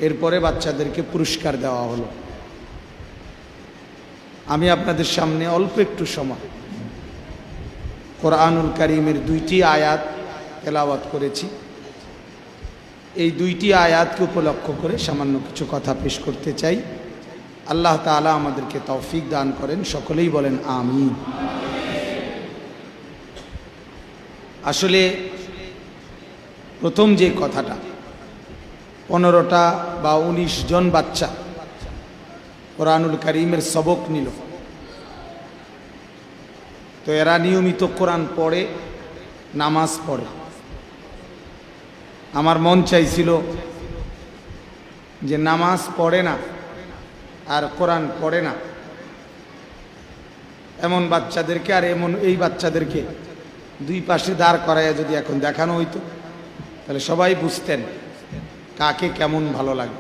এরপরে বাচ্চাদেরকে পুরস্কার দেওয়া হলো। আমি আপনাদের সামনে অল্প একটু সময় কোরআনুল কারীমের 2টি আয়াত তেলাওয়াত করেছি। এই 2টি আয়াতকে উপলক্ষ করে সামান্য কিছু কথা পেশ করতে চাই। আল্লাহ তাআলা আমাদেরকে তৌফিক দান করেন, সকলেই বলেন আমিন। আসলে প্রথম যে কথাটা, 15টা বা 19 জন বাচ্চা কোরআনুল কারীমের সবক নিল। তো এরা নিয়মিত কোরআন পড়ে, নামাজ পড়ে। আমার মন চাইছিল যে নামাজ পড়ে না আর কোরআন পড়ে না এমন বাচ্চাদেরকে আর এই বাচ্চাদেরকে দুই পাশে দাঁড় করাইয়া যদি এখন দেখানো হইতো, তাহলে সবাই বুঝতেন কাকে কেমন ভালো লাগে।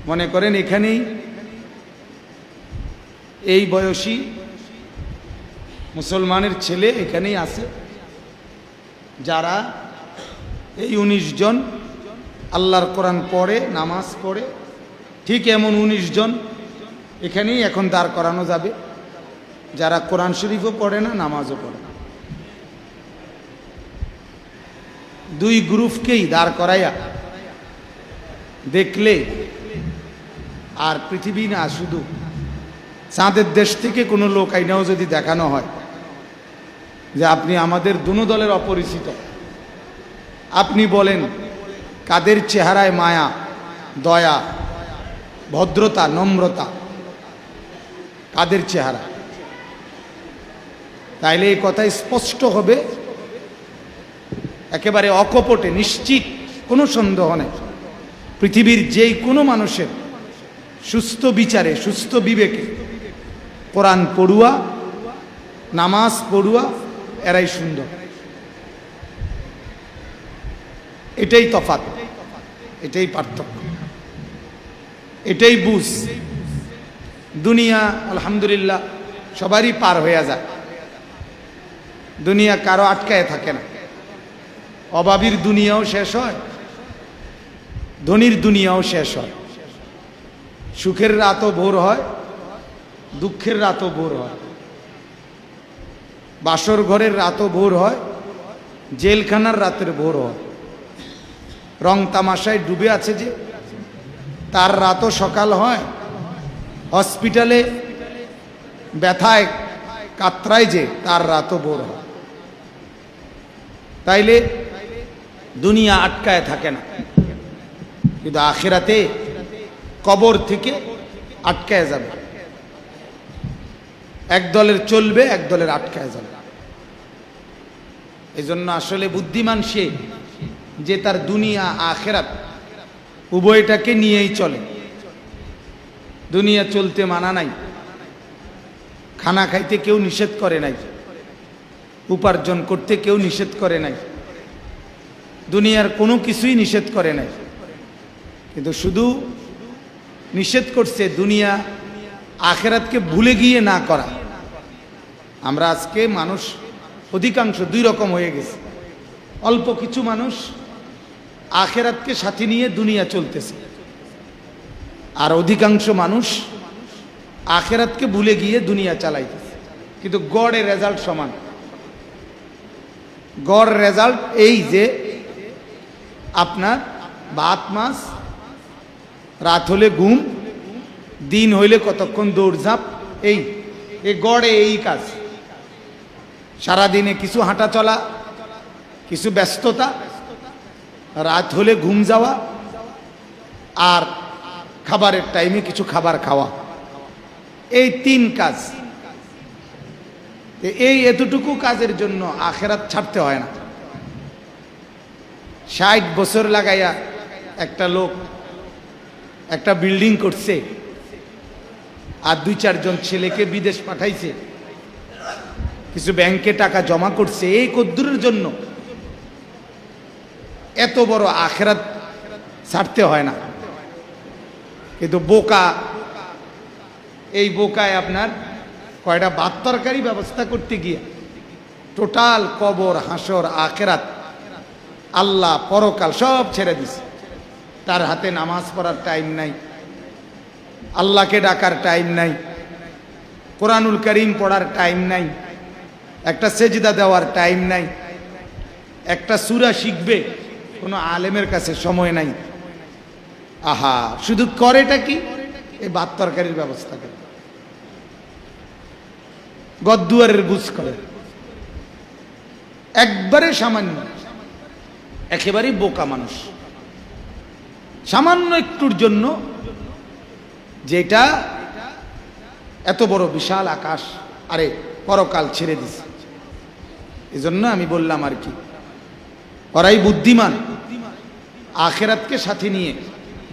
মনে করেন এখানেই এই বয়সী মুসলমানের ছেলে এখানেই আছে, যারা এই 19 জন আল্লাহর কোরআন পড়ে, নামাজ পড়ে। ঠিক এমন 19 জন এখানেই এখন দাঁড় করানো যাবে, যারা কোরআন শরীফও পড়ে না, নামাজও পড়ে না। দুই গ্রুপকেই দাঁড় করাইয়া দেখলে আর পৃথিবী না, শুধু চাঁদের দেশ থেকে কোনো লোক আইনাও যদি দেখানো হয় যে আপনি আমাদের দুনো দলের অপরিচিত, আপনি বলেন কাদের চেহারায় মায়া, দয়া, ভদ্রতা, নম্রতা, কাদের চেহারা, তাইলে এই কথাই স্পষ্ট হবে, একেবারে অকপটে, নিশ্চিত, কোনো সন্দেহ নেই। পৃথিবীর যেই কোনো মানুষের সুস্থ বিচারে, সুস্থ বিবেকে কোরআন পড়ুয়া, নামাজ পড়ুয়া এরাই সুন্দর। এটাই তফাৎ, এটাই পার্থক্য, এটাই বুঝ। দুনিয়া আলহামদুলিল্লাহ সবারই পার হয়ে যায়, দুনিয়া কারো আটকায় থাকে না। অভাবীর দুনিয়াও শেষ হয়, ধনীর দুনিয়াও শেষ হয়। সুখের রাতও ভোর হয়, দুঃখের রাতও ভোর হয়। বাসর ঘরের রাতও ভোর হয়, জেলখানার রাতের ভোর হয়। রং তামাশায় ডুবে আছে যে, তার রাতও সকাল হয়। হসপিটালে ব্যথায় কাতরায় যে, তার রাতও ভোর হয়। তাইলে দুনিয়া আটকায় থাকে না, কিন্তু আখিরাতে কবর থেকে আটকায় যাবে। এক দলের চলবে, এক দলের আটকায় যাবে। এই জন্য আসলে বুদ্ধিমান সে যে তার দুনিয়া আখিরাত উভয়টাকে নিয়েই চলে। দুনিয়া চলতে মানা নাই, খানা খাইতে কেউ নিষেধ করে নাই, উপার্জন করতে কেউ নিষেধ করে নাই, দুনিয়ার কোনো কিছুই নিষেধ করে নাই, কিন্তু শুধু নিষেধ করছে দুনিয়া আখিরাতকে ভুলে গিয়ে না করা। আমরা আজকে মানুষ অধিকাংশ দুই রকম হয়ে গেছে। অল্প কিছু মানুষ আখিরাতকে সাথে নিয়ে দুনিয়া চলতেছে, আর অধিকাংশ মানুষ আখিরাতকে ভুলে গিয়ে দুনিয়া চালাইতেছে। কিন্তু গড়ের রেজাল্ট সমান। গড় রেজাল্ট এই যে আপনার ভাত মাছ, রাত হলে ঘুম, দিন হইলে কতক্ষণ দৌড়ঝাঁপ, এই গড়ে এই কাজ। সারাদিনে কিছু হাঁটা চলা, কিছু ব্যস্ততা, রাত হলে ঘুম যাওয়া, আর খাবারের টাইমে কিছু খাবার খাওয়া, এই 3 কাজ। এই এতটুকু কাজের জন্য আখিরাত ছাড়তে হয় না। 60 বছর লাগাইয়া একটা লোক একটা বিল্ডিং করছে, আর 2-4 জন ছেলেকে বিদেশ পাঠাইছে, কিছু ব্যাংকে টাকা জমা করছে, এই কদ্দুরের জন্য এত বড় আখিরাত ছাড়তে হয় না। কিন্তু বোকা, এই বোকায় আপনার কয়টা ভাত তরকারি ব্যবস্থা করতে গিয়ে টোটাল কবর, হাসর, আখিরাত আল্লাহ পরকাল সব ছেড়ে দিছে। তার হাতে নামাজ পড়ার টাইম নাই, আল্লাহকে ডাকার টাইম নাই, কোরআনুল করিম পড়ার টাইম নাই, একটা সেজদা দেওয়ার টাইম নাই, একটা সূরা শিখবে কোনো আলেমের কাছে সময় নাই। আহা, শুধু করেটা কি? এই ভাত তরকারির ব্যবস্থা করে, গদ্দুয়ারের বুঝ করে, একবারে সামান্য, একেবারেই বোকা মানুষ। সামান্য একটুর জন্য যেটা এত বড় বিশাল আকাশ, আরে পরকাল ছেড়ে দিছে। এজন্য আমি বললাম আর কি, ওরাই বুদ্ধিমান, আখেরাতকে সাথে নিয়ে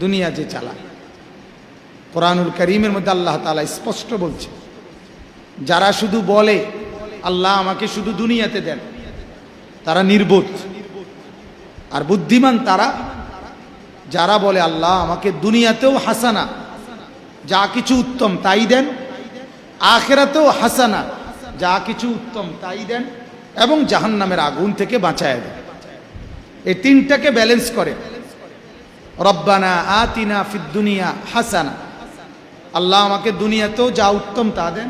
দুনিয়া যে চালায়। কোরআনুল কারীমের মধ্যে আল্লাহ তাআলা স্পষ্ট বলছে, যারা শুধু বলে আল্লাহ আমাকে শুধু দুনিয়াতে দেন, তারা নির্বোধ। আর বুদ্ধিমান তারা যারা বলে আল্লাহ আমাকে দুনিয়াতেও হাসানা, যা কিছু উত্তম তাই দেন, আখিরাতেও হাসানা, যা কিছু উত্তম তাই দেন, এবং জাহান্নামের আগুন থেকে বাঁচায় দেন। এই তিনটাকে ব্যালেন্স করে। রব্বানা আতিনা ফিদ দুনিয়া হাসানা, আল্লাহ আমাকে দুনিয়াতেও যা উত্তম তা দেন,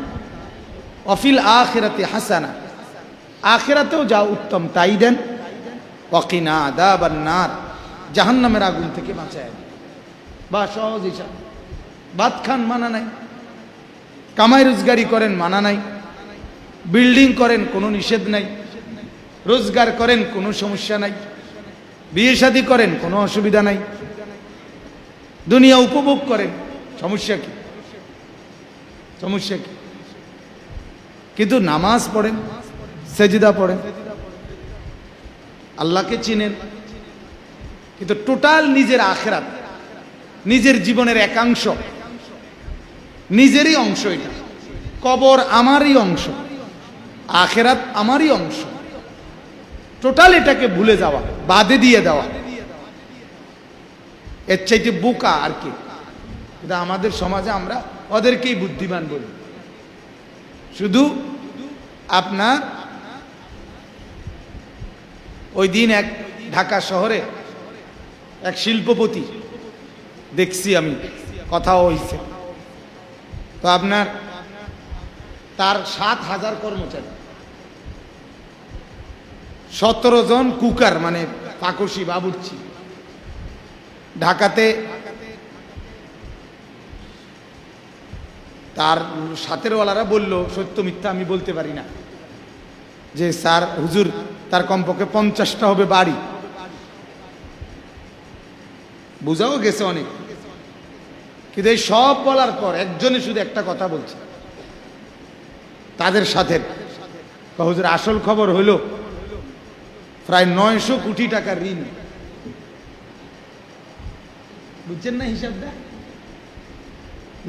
ওয়াফিল আখিরাতি হাসানা, আখিরাতেও যা উত্তম তাই দেন, ওয়াকিনা আযাবান নার, জাহান্নামের আগুন থেকে বাঁচায় দেন। বা সহজ হিসাব। ভাত খান মানা নাই, কামাই রোজগারি করেন মানা নাই, বিল্ডিং করেন কোনো নিষেধ নাই, রোজগার করেন কোনো সমস্যা নাই, বিয়ে শাদী করেন কোনো অসুবিধা নাই, দুনিয়া উপভোগ করেন, সমস্যা কি? সমস্যা কি? কিন্তু নামাজ পড়েন, সেজদা পড়েন, আল্লাহকে চিনেন, কিন্তু টোটাল নিজের আখিরাত, নিজের জীবনের একাংশ, নিজেরই অংশ। এটা কবর আমারই অংশ, আখিরাত আমারই অংশ। টোটাল এটাকে ভুলে যাওয়া, বাদে দিয়ে দেওয়া, এর চাইতে বোকা আর কি? কিন্তু আমাদের সমাজে আমরা ওদেরকেই বুদ্ধিমান বলি। শুধু আপনার ওই দিন এক ঢাকা শহরে এক শিল্পপতি দেখছি আমি, কথাও হয়েছে, তো আপনার তার 7,000 কর্মচারী, 17 জন কুকার মানে পাকশি বাবুর্চি। ঢাকাতে তার সাথের ওয়ালারা বলল, সত্য মিথ্যা আমি বলতে পারি না, যে স্যার হুজুর তার কমপক্ষে 50টা হবে বাড়ি। বুঝাও গেছে অনেক, কিন্তু এই সব বলার পর একজনে শুধু একটা কথা বলছে তাদের সাথে, হুজুর আসল খবর হইল প্রায় 900 কোটি টাকার ঋণ। বুঝছেন না হিসাবটা?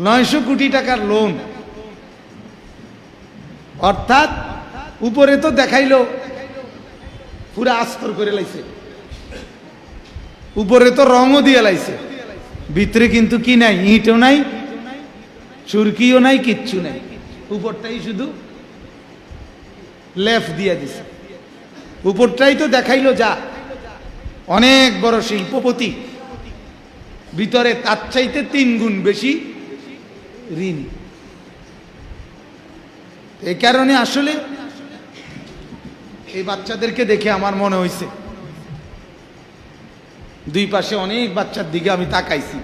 900 কোটি টাকার লোন। অর্থাৎ উপরে তো দেখাইলো পুরা আস্তর করে লাইছে, উপরে তো রঙও দিয়ে লাইছে, ভিতরে কিন্তু কি নাই, ইটও নাই, চুরকিও নাই, কিচ্ছু নাই, উপরটাই শুধু লেফ দিয়ে দিছে। উপরটাই তো দেখাইলো যা অনেক বড় শিল্পপতি, ভিতরে তার চাইতে 3 গুণ বেশি ঋণ। এই কারণে আসলে এই বাচ্চাদেরকে দেখে আমার মনে হয়েছে, দুই পাশে অনেক বাচ্চার দিকে আমি তাকাইছি,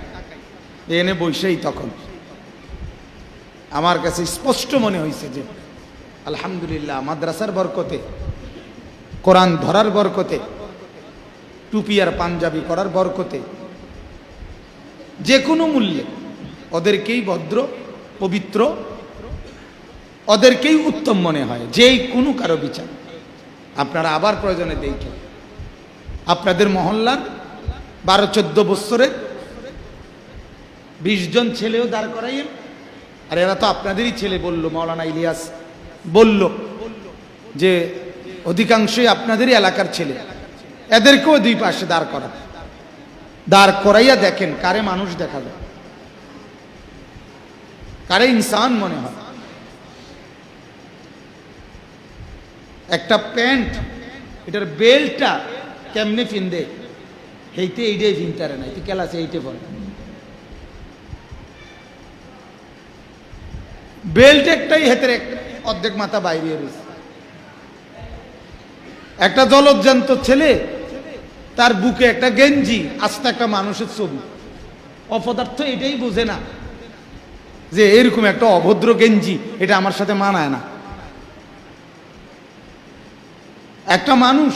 এনে বসেই তখন আমার কাছে স্পষ্ট মনে হয়েছে যে আলহামদুলিল্লাহ মাদ্রাসার বরকতে, কোরআন ধরার বরকতে, টুপি আর পাঞ্জাবি করার বরকতে, যে কোনো মূল্যে ওদেরকেই ভদ্র পবিত্র, ওদেরকেই উত্তম মনে হয় যেই কোনো কারো বিচার। আপনারা আবার প্রয়োজনে দেখেন, আপনাদের মহল্লার 12-14 বছরের 20 জন ছেলেও দাঁড় করাইয়েন, আর এরা তো আপনাদেরই ছেলে বলল, মাওলানা ইলিয়াস বলল যে অধিকাংশই আপনাদেরই এলাকার ছেলে, এদেরকেও দুই পাশে দাঁড় করাইয়া দেখেন কারে মানুষ দেখা যায়, কারে ইনসান মনে হয়। একটা প্যান্ট, এটার বেল্টটা কেমনে ফিনদে হেইতে এইটাই ফিনতারে নাই তুই কেলাসে এইটে বল বেল্ট একটাই হেতের অর্ধেক মাথা বাইরে রয়েছে। একটা জলজ্জান্ত ছেলে তার বুকে একটা গেঞ্জি আস্তে একটা মানুষের ছবি অপদার্থ এটাই বোঝে না যে এরকম একটা অভদ্র গেঞ্জি এটা আমার সাথে মানায় না। একটা মানুষ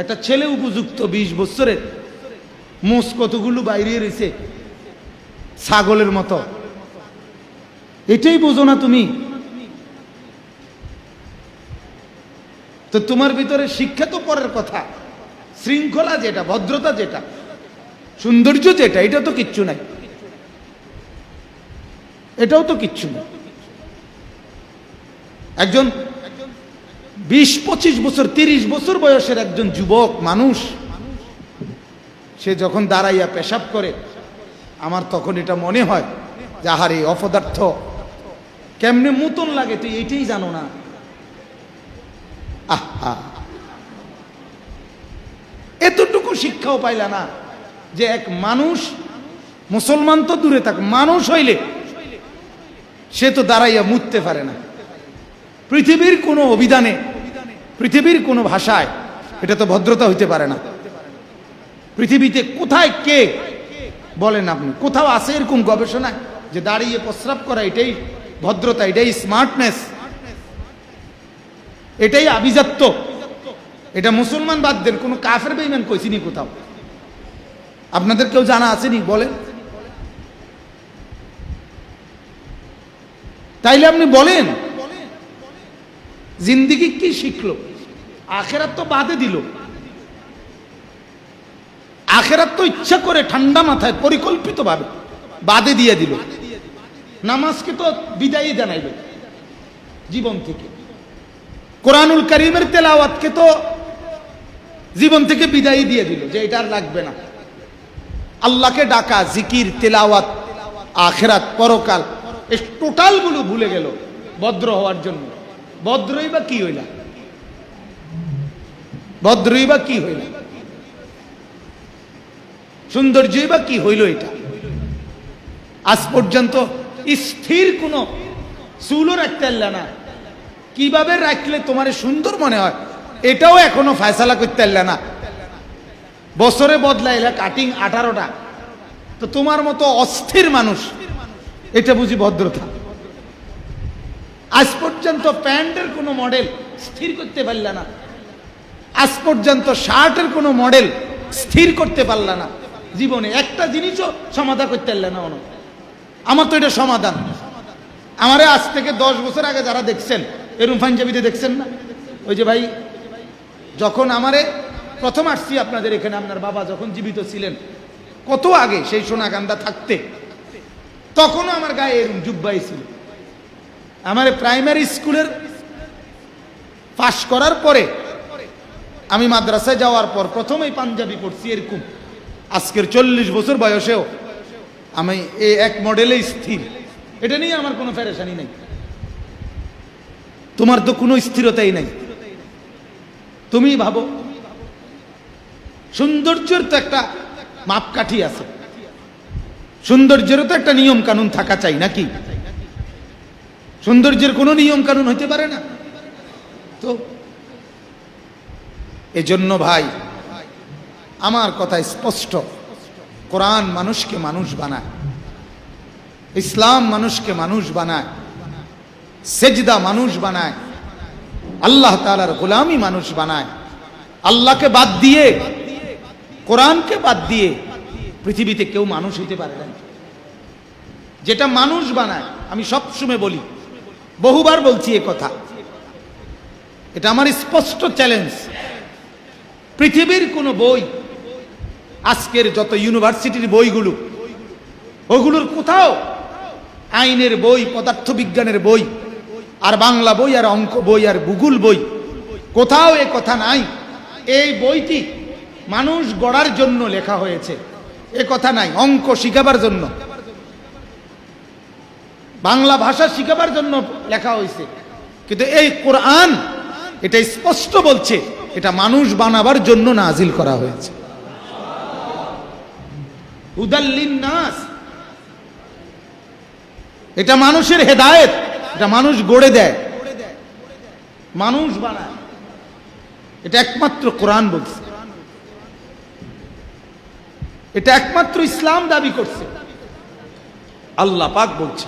একটা ছেলে উপযুক্ত 20 বছরের মোষ কতগুলো বাইরে রয়েছে ছাগলের মতো এটাই বোঝো না তুমি। তো তোমার ভিতরে শিক্ষা তো পরের কথা, শৃঙ্খলা যেটা, ভদ্রতা যেটা, সৌন্দর্য যেটা, এটা তো কিচ্ছু নাই, এটাও তো কিচ্ছু না। একজন 20-25 বছর 30 বছর বয়সের একজন যুবক মানুষ সে যখন দাঁড়াইয়া পেশাব করে আমার তখন এটা মনে হয় যে আহারে অপদার্থ কেমনে মতন লাগে তুই এইটাই জানো না। আহা, এতটুকু শিক্ষাও পাইলা না যে এক মানুষ, মুসলমান তো দূরে থাক, মানুষ হইলে সে তো দাঁড়াইয়া মুততে পারে না। পৃথিবীর কোনো অভিধানে, পৃথিবীর কোনো ভাষায় এটা তো ভদ্রতা হইতে পারে না। পৃথিবীতে কোথায় কে বলেন আপনি, কোথাও আছে এরকম গবেষণায় যে দাঁড়িয়ে প্রস্রাব করা এটাই ভদ্রতা, এটাই স্মার্টনেস, এটাই আভিজাত্য? এটা মুসলমান বাদ দেন, কোনো কাফের বেঈমান কইছিনি কোথাও? আপনাদের কেউ জানা আসেনি বলেন? তাইলে আপনি বলেন জিন্দিগি কি শিখলো? আখেরাত তো বাদে দিল, আখেরাত তো ইচ্ছা করে ঠান্ডা মাথায় পরিকল্পিত ভাবে বাদে দিয়ে দিল। নামাজকে তো বিদায়ী জানাইল জীবন থেকে, কোরআনুল কারীমের তেলাওয়াতকে তো জীবন থেকে বিদায়ী দিয়ে দিল যে এটা আর লাগবে না। আল্লাহকে ডাকা, জিকির, তেলাওয়াত, আখেরাত, পরকাল, এই টোটাল গুলো ভুলে গেল ভদ্র হওয়ার জন্য। ভদ্রই বা কি হইলা? ভদ্রই বা কি হইলা? সৌন্দর্যই বা কি হইল? এটা আজ পর্যন্ত স্থির কোনো চুলও রাখতে পারলে না, কিভাবে রাখলে তোমার সুন্দর মনে হয় এটাও এখনো ফয়সালা করতে পারলে না। বছরে বদলাইলা কাটিং 18টা, তো তোমার মতো অস্থির মানুষ, এটা বুঝি ভদ্রতা? আজ পর্যন্ত প্যান্টের কোনো মডেল স্থির করতে পারলে না, আজ পর্যন্ত শার্টের কোনো মডেল স্থির করতে পারলে না, জীবনে একটা জিনিসও সমাধান করতে পারলে না। আমার তো এটা সমাধান। আমারে আজ থেকে 10 বছর আগে যারা দেখছেন এরকম পাঞ্জাবিতে দেখছেন না? ওই যে ভাই, যখন আমারে প্রথম আসছি আপনাদের এখানে, আপনার বাবা যখন জীবিত ছিলেন, কত আগে, সেই সোনাকান্দা থাকতে, তখনও আমার গায়ে এরকম জুব্বাই ছিল। আমার প্রাইমারি স্কুলের পাশ করার পরে আমি মাদ্রাসায় যাওয়ার পর প্রথমেই পাঞ্জাবি পড়ছি এরকম। আজকের 40 বছর বয়সেও আমি এই এক মডেলেই স্থির, এটা নিয়ে আমার কোনো পেরেশানি নাই। তোমার তো কোনো স্থিরতাই নাই। তুমি ভাবো, সৌন্দর্যের তো একটা মাপকাঠি আছে, সৌন্দর্যেরও তো একটা নিয়ম কানুন থাকা চাই নাকি? সৌন্দর্যের কোনো নিয়ম কানুন হইতে পারে না। তো এজন্য ভাই আমার কথা স্পষ্ট, কোরআন মানুষকে মানুষ বানায়, ইসলাম মানুষকে মানুষ বানায়, সেজদা মানুষ বানায়, আল্লাহ তাআলার গোলামি মানুষ বানায়। আল্লাহকে বাদ দিয়ে, কোরআনকে বাদ দিয়ে পৃথিবীতে কেউ মানুষ হইতে পারে না। যেটা মানুষ বানায়, আমি সবসময় বলি, বহুবার বলছি এ কথা, এটা আমার স্পষ্ট চ্যালেঞ্জ। পৃথিবীর কোনো বই, আজকের যত ইউনিভার্সিটির বইগুলো, ওগুলোর কোথাও আইনের বই, পদার্থবিজ্ঞানের বই, আর বাংলা বই, আর অঙ্ক বই, আর ভূগোল বই, কোথাও এ কথা নাই এই বইটি মানুষ গড়ার জন্য লেখা হয়েছে, এ কথা নাই। অঙ্ক শিখাবার জন্য, বাংলা ভাষা শিখাবার জন্য লেখা হয়েছে, কিন্তু এই কোরআন এটা স্পষ্ট বলছে এটা মানুষ বানাবার জন্য নাজিল করা হয়েছে। হুদাল লিন্নাস, এটা মানুষের হেদায়েত, এটা মানুষ গড়ে দেয়, মানুষ বানায়। এটা একমাত্র কোরআন বলছে, এটা একমাত্র ইসলাম দাবি করছে, আল্লাহ পাক বলছে।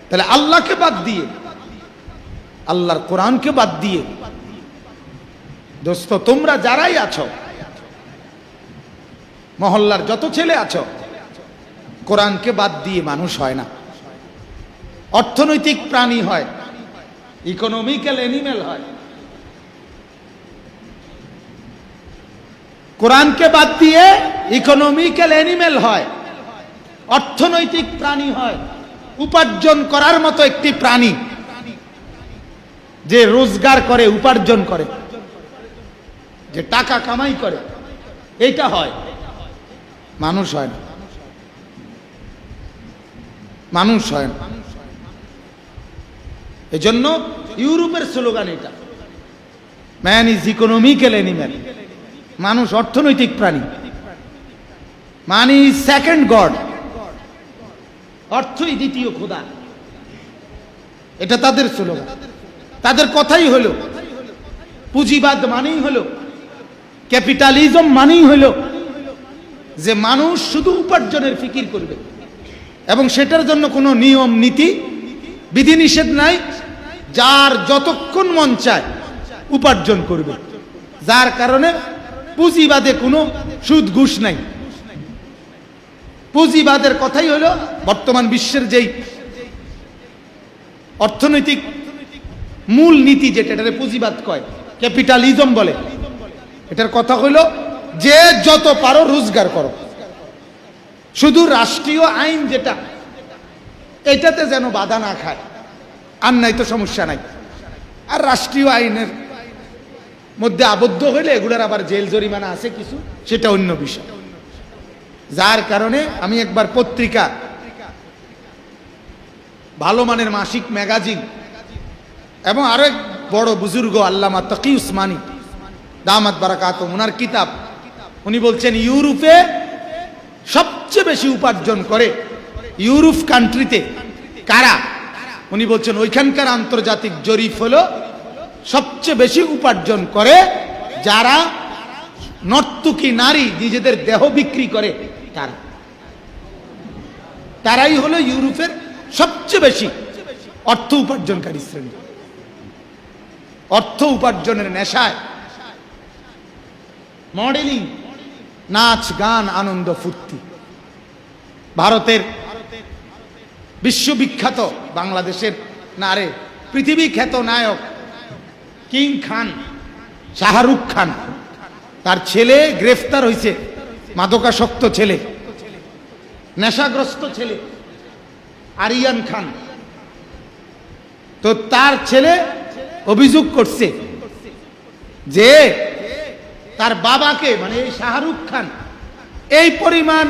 তাহলে আল্লাহকে বাদ দিয়ে, আল্লাহর কোরআনকে বাদ দিয়ে, দোস্ত তোমরা যারাই আছো, মহল্লার যত ছেলে আছো, কোরআনকে বাদ দিয়ে মানুষ হয় না, অর্থনৈতিক প্রাণী হয়, ইকোনমিক্যাল অ্যানিমেল হয়। কোরআনকে বাদ দিয়ে ইকোনমিক্যাল অ্যানিমেল হয়, অর্থনৈতিক প্রাণী হয়, উপার্জন করার মতো একটি প্রাণী, যে রোজগার করে, উপার্জন করে, যে টাকা কামাই করে, এইটা হয়, মানুষ হয় না, মানুষ হয় না। এজন্য ইউরোপের স্লোগান এটা, ম্যান ইজ ইকোনমিক্যাল অ্যানিমেল, মানুষ অর্থনৈতিক প্রাণী, মানি ইজ সেকেন্ড গড, অর্থই দ্বিতীয় খোদা, এটা তাদের স্লোগান। তাদের কথাই হলো পুঁজিবাদ মানেই হলো, ক্যাপিটালিজম মানেই হলো যে মানুষ শুধু উপার্জনের ফিকির করবে এবং সেটার জন্য কোনো নিয়ম নীতি বিধিনিষেধ নাই, যার যতক্ষণ মন চায় উপার্জন করবে, যার কারণে পুঁজিবাদে কোনো সুদ ঘুষ নাই। পুঁজিবাদের কথাই হলো বর্তমান বিশ্বের যেই অর্থনৈতিক মূল নীতি, যেটা এটারে পুঁজিবাদ কয়, ক্যাপিটালিজম বলে, এটার কথা হলো যে যত পারো রোজগার করো, শুধু রাষ্ট্রীয় আইন যেটা, এটাতে যেন বাধা না খায়, আর নাই তো সমস্যা নাই। আর রাষ্ট্রীয় আইনের মধ্যে আবদ্ধ হইলে এগুলোর আবার জেল জরিমানা আছে কিছু, সেটা অন্য বিষয়। যার কারণে আমি একবার পত্রিকা, ভালো মানের মাসিক ম্যাগাজিন এবং আরো এক বড় বুজুর্গ আল্লামা তকি উসমানী দামাত বারাকাত, ওনার কিতাব, উনি বলছেন ইউরোপে সবচেয়ে বেশি উপার্জন করে ইউরোপ কান্ট্রিতে কারা, উনি বলছেন ওইখানকার আন্তর্জাতিক জরিপ হলো সবচেয়ে বেশি উপার্জন করে যারা নর্তকী নারী নিজেদের দেহ বিক্রি করে, তারাই হলো ইউরোপের সবচেয়ে বেশি অর্থ উপার্জনকারী শ্রেণী। অর্থ উপার্জনের নেশায় মডেলিং, নাচ গান, আনন্দ ফুর্তি। ভারতের বিশ্ববিখ্যাত, বাংলাদেশের না রে, পৃথিবী খ্যাত নায়ক কিং খান, শাহরুখ খান, তার ছেলে গ্রেফতার হয়েছে, মাদকাসক্ত ছেলে, নেশাগ্রস্ত ছেলে আরিয়ান খান। তো তার ছেলে অভিযোগ করছে যে তার বাবাকে, মানে এই শাহরুখ খান, এই পরিমাণ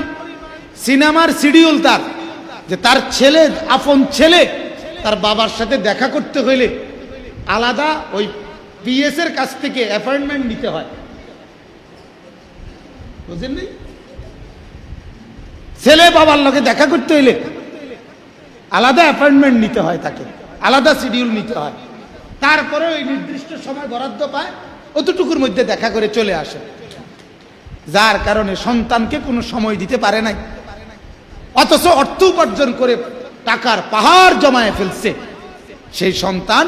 সিনেমার শিডিউল তার, যে তার ছেলে, আপন ছেলে, তার বাবার সাথে দেখা করতে হইলে আলাদা ওই পিএস এর কাছ থেকে অ্যাপয়েন্টমেন্ট নিতে হয়, বুঝলেন? ছেলে বাবার লগে দেখা করতে হইলে আলাদা অ্যাপয়েন্টমেন্ট নিতে হয়, তাকে আলাদা শিডিউল নিতে হয়, তারপরে ওই নির্দিষ্ট সময় বরাদ্দ পায়, অতটুকুর মধ্যে দেখা করে চলে আসে। যার কারণে সন্তানকে কোনো সময় দিতে পারে নাই, অথচ অর্থ উপার্জন করে টাকার পাহাড় জমায়ে ফেলছে, সেই সন্তান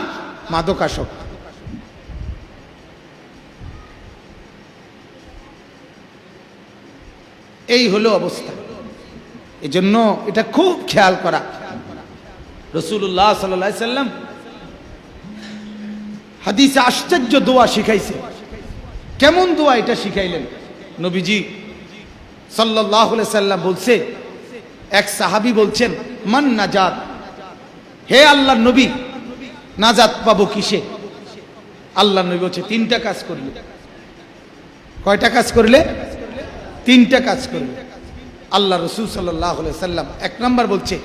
মাদকাসক্ত। এই হলো অবস্থা। এজন্য এটা খুব খেয়াল করা। রাসূলুল্লাহ সাল্লাল্লাহু আলাইহি সাল্লাম হাদিসে আশ্চর্য দোয়া শিখাইছে। কেমন দোয়া এটা শিখাইলেন নবীজি সাল্লাল্লাহু আলাইহি সাল্লাম? বলছে, এক সাহাবী বলছেন, মান নাজাত, হে আল্লাহর নবী, নাজাত পাবো কিসে? আল্লাহর নবী বলছে, তিনটা কাজ করলে। কয়টা কাজ করলে? তিনটা কাজ করলে। আল্লাহ রাসূল সাল্লাল্লাহু আলাইহি সাল্লাম এক নাম্বার বলছে,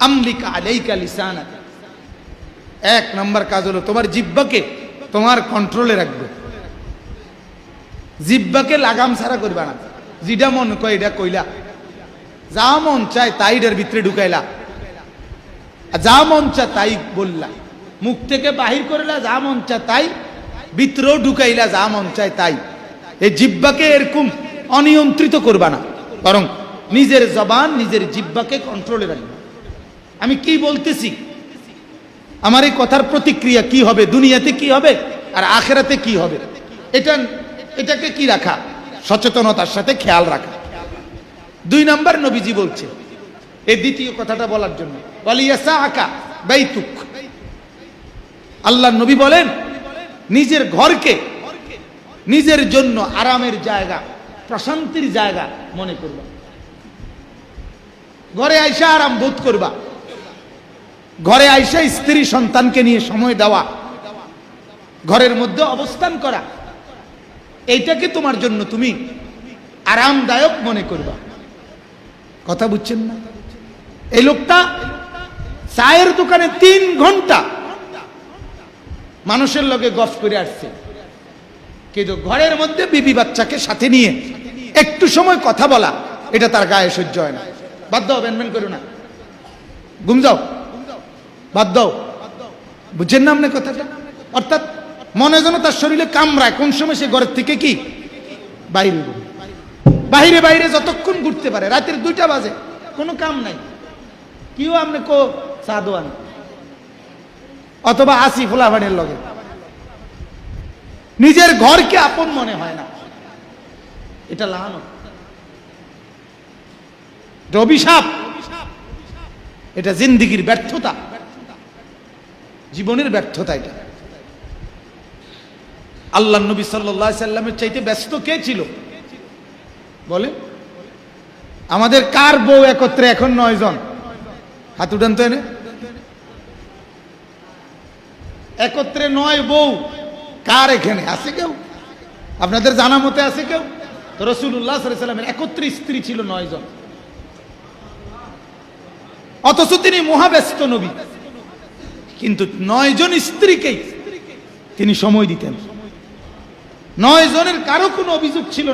আমলিকা আলাইকা লিসানাক, এক নাম্বার কাজ হলো তোমার জিহ্বাকে তোমার কন্ট্রোলে রাখবে। জিহ্বাকে লাগাম ছাড়া করবা না, যেটা মন কয় এটা কইলা, যা মন চায় তাই এর ভিতরে ঢুকাইলা, যা মন চায় তাই বললা, মুখ থেকে বাহির করলা যা মন চায় তাই, ভিতরেও ঢুকাইলা যা মন চায় তাই। এই জিহ্বাকে এরকম অনিয়ন্ত্রিত করবা না, বরং নিজের জবান নিজের জিহ্বাকে কন্ট্রোলে রাখবা। আমি কি বলতেছি, আমার এই কথার প্রতিক্রিয়া কি হবে, দুনিয়াতে কি হবে আর আখেরাতে কি হবে, এটাকে কি রাখা, সচেতনতার সাথে খেয়াল রাখা। 2 নাম্বার নবীজি বলছে এই দ্বিতীয় কথাটা বলার জন্য, ওয়ালিয়াসাআকা বাইতুক। আল্লাহ নবী বলেন নিজের ঘরকে নিজের জন্য আরামের জায়গা, প্রশান্তির জায়গা মনে করবা। ঘরে আইসা আরাম বোধ করবা, ঘরে আইসা স্ত্রী সন্তানকে নিয়ে সময় দেওয়া, ঘরের মধ্যে অবস্থান করা, এইটাকে তোমার জন্য তুমি আরামদায়ক মনে করবা। কথা বুঝছেন না? এই লোকটা চায়ের দোকানে 3 ঘন্টা মানুষের লগে গফ করে আসছে, কিন্তু ঘরের মধ্যে বিবি বাচ্চাকে সাথে নিয়ে একটু সময় কথা বলা, এটা তার গায়ে সহ্য হয় না। বাদ দাও, ব্যানম্যান করো না, ঘুম যাও, বাদ দাও। বুঝছেন না আপনি কথাটা? অর্থাৎ মনে যেন তার শরীরে কামড়ায়, কোন সময় সে ঘরের থেকে কি বাইরে বাইরে বাইরে যতক্ষণ ঘুরতে পারে, রাতের 2টা বাজে, কোনো কাম নাই, কিও আপনি কো সাদওয়ান অথবা আসি ফোলাভানের লগে, নিজের ঘরকে আপন মনে হয় না। এটা লানত, এটা অভিশাপ, এটা জিন্দেগির ব্যর্থতা, জীবনের ব্যর্থতা। এটা আল্লাহ নবী সাল্লাল্লাহু আলাইহি সাল্লামের চাইতে ব্যস্ত কে ছিল বলে? আমাদের কার বউ একত্রে এখন 9 জন? হাত উঠান তো এনে। একত্রে 9 বউ কার এখানে আছে কেউ? আপনাদের জানা মতে আছে কেউ? তো রাসূলুল্লাহ সাল্লাল্লাহু আলাইহি সাল্লামের একত্রে স্ত্রী ছিল 9 জন, অথচ তিনি মহাব্যস্ত নবী, কিন্তু 9 জন স্ত্রীকেই তিনি সময় দিতেন। 9 জনের কারো কোনো অভিযোগ ছিল